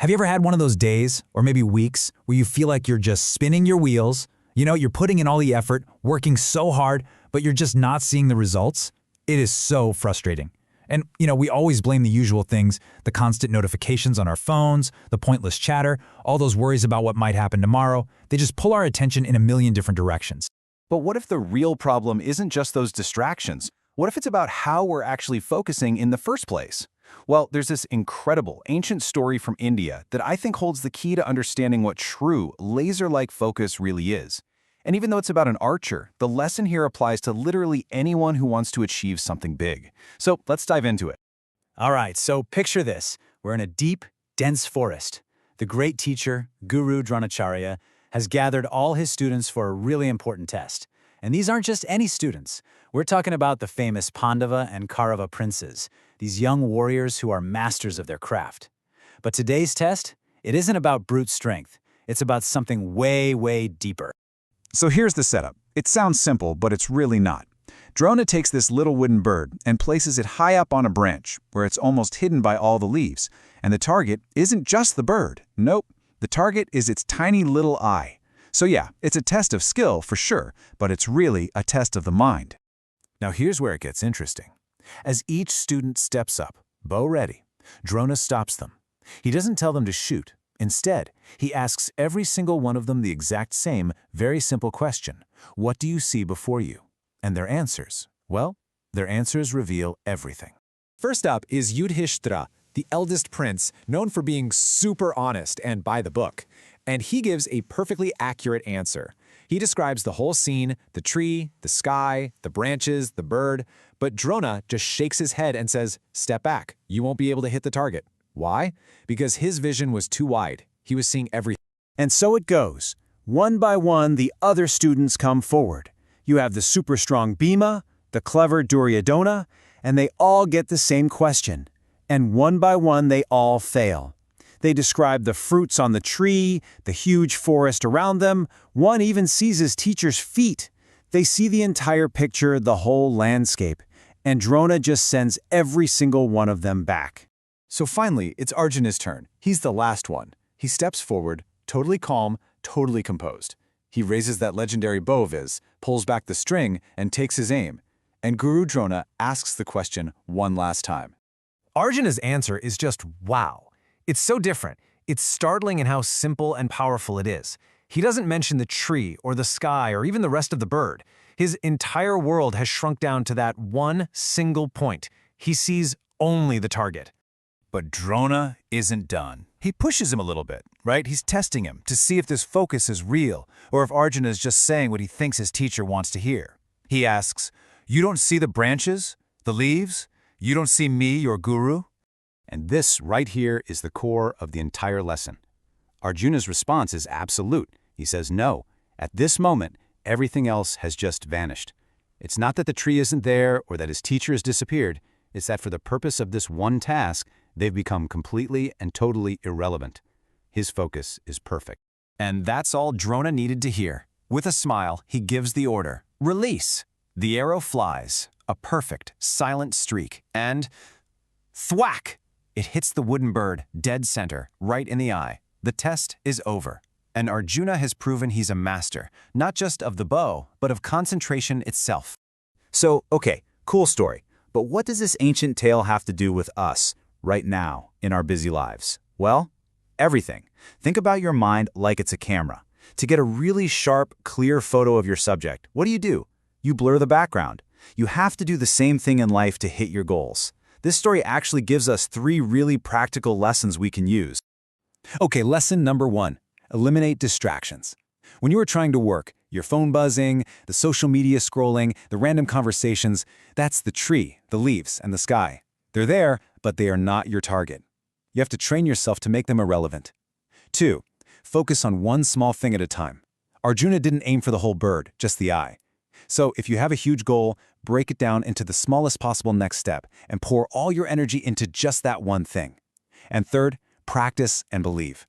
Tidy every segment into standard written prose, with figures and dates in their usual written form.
Have you ever had one of those days, or maybe weeks, where you feel like you're just spinning your wheels? You're putting in all the effort, working so hard, but you're just not seeing the results? It is so frustrating. And, we always blame the usual things, the constant notifications on our phones, the pointless chatter, all those worries about what might happen tomorrow. They just pull our attention in a million different directions. But what if the real problem isn't just those distractions? What if it's about how we're actually focusing in the first place? Well, there's this incredible ancient story from India that I think holds the key to understanding what true, laser-like focus really is. And even though it's about an archer, the lesson here applies to literally anyone who wants to achieve something big. So let's dive into it. All right, so picture this. We're in a deep, dense forest. The great teacher, Guru Dronacharya, has gathered all his students for a really important test. And these aren't just any students. We're talking about the famous Pandava and Kaurava princes, these young warriors who are masters of their craft. But today's test, it isn't about brute strength. It's about something way, way deeper. So here's the setup. It sounds simple, but it's really not. Drona takes this little wooden bird and places it high up on a branch, where it's almost hidden by all the leaves. And the target isn't just the bird. Nope, the target is its tiny little eye. So yeah, it's a test of skill for sure, but it's really a test of the mind. Now here's where it gets interesting. As each student steps up, bow ready, Drona stops them. He doesn't tell them to shoot. Instead, he asks every single one of them the exact same, very simple question. What do you see before you? And their answers, well, their answers reveal everything. First up is Yudhishthira, the eldest prince, known for being super honest and by the book. And he gives a perfectly accurate answer. He describes the whole scene, the tree, the sky, the branches, the bird, but Drona just shakes his head and says, "Step back, you won't be able to hit the target." Why? Because his vision was too wide. He was seeing everything. And so it goes. One by one, the other students come forward. You have the super strong Bhima, the clever Duryodhana, and they all get the same question. And one by one, they all fail. They describe the fruits on the tree, the huge forest around them. One even sees his teacher's feet. They see the entire picture, the whole landscape. And Drona just sends every single one of them back. So finally, it's Arjuna's turn. He's the last one. He steps forward, totally calm, totally composed. He raises that legendary bow of his, pulls back the string, and takes his aim. And Guru Drona asks the question one last time. Arjuna's answer is just wow. It's so different. It's startling in how simple and powerful it is. He doesn't mention the tree or the sky or even the rest of the bird. His entire world has shrunk down to that one single point. He sees only the target. But Drona isn't done. He pushes him a little bit, right? He's testing him to see if this focus is real or if Arjuna is just saying what he thinks his teacher wants to hear. He asks, "You don't see the branches, the leaves? You don't see me, your guru?" And this right here is the core of the entire lesson. Arjuna's response is absolute. He says no. At this moment, everything else has just vanished. It's not that the tree isn't there or that his teacher has disappeared. It's that for the purpose of this one task, they've become completely and totally irrelevant. His focus is perfect. And that's all Drona needed to hear. With a smile, he gives the order. Release! The arrow flies, a perfect, silent streak, and thwack! It hits the wooden bird, dead center, right in the eye. The test is over. And Arjuna has proven he's a master, not just of the bow, but of concentration itself. So, okay, cool story. But what does this ancient tale have to do with us, right now, in our busy lives? Well, everything. Think about your mind like it's a camera. To get a really sharp, clear photo of your subject, what do? You blur the background. You have to do the same thing in life to hit your goals. This story actually gives us 3 really practical lessons we can use. Okay, lesson number 1. Eliminate distractions. When you are trying to work, your phone buzzing, the social media scrolling, the random conversations, that's the tree, the leaves, and the sky. They're there, but they are not your target. You have to train yourself to make them irrelevant. 2. Focus on one small thing at a time. Arjuna didn't aim for the whole bird, just the eye. So if you have a huge goal, break it down into the smallest possible next step and pour all your energy into just that one thing. And 3rd, practice and believe.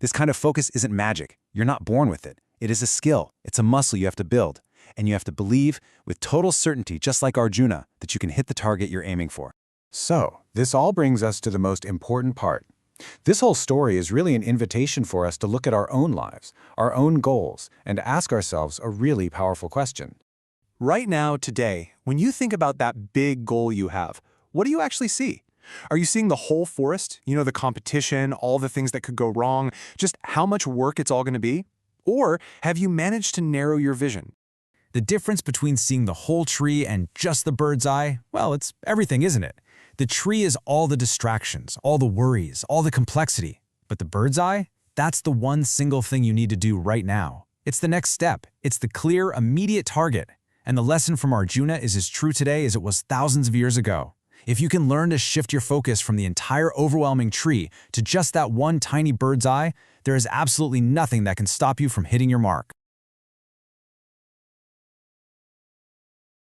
This kind of focus isn't magic. You're not born with it. It is a skill. It's a muscle you have to build. And you have to believe with total certainty, just like Arjuna, that you can hit the target you're aiming for. So, this all brings us to the most important part. This whole story is really an invitation for us to look at our own lives, our own goals, and ask ourselves a really powerful question. Right now, today, when you think about that big goal you have, what do you actually see? Are you seeing the whole forest? The competition, all the things that could go wrong, just how much work it's all going to be? Or have you managed to narrow your vision? The difference between seeing the whole tree and just the bird's eye, well, it's everything, isn't it? The tree is all the distractions, all the worries, all the complexity. But the bird's eye? That's the one single thing you need to do right now. It's the next step. It's the clear, immediate target. And the lesson from Arjuna is as true today as it was thousands of years ago. If you can learn to shift your focus from the entire overwhelming tree to just that one tiny bird's eye, there is absolutely nothing that can stop you from hitting your mark.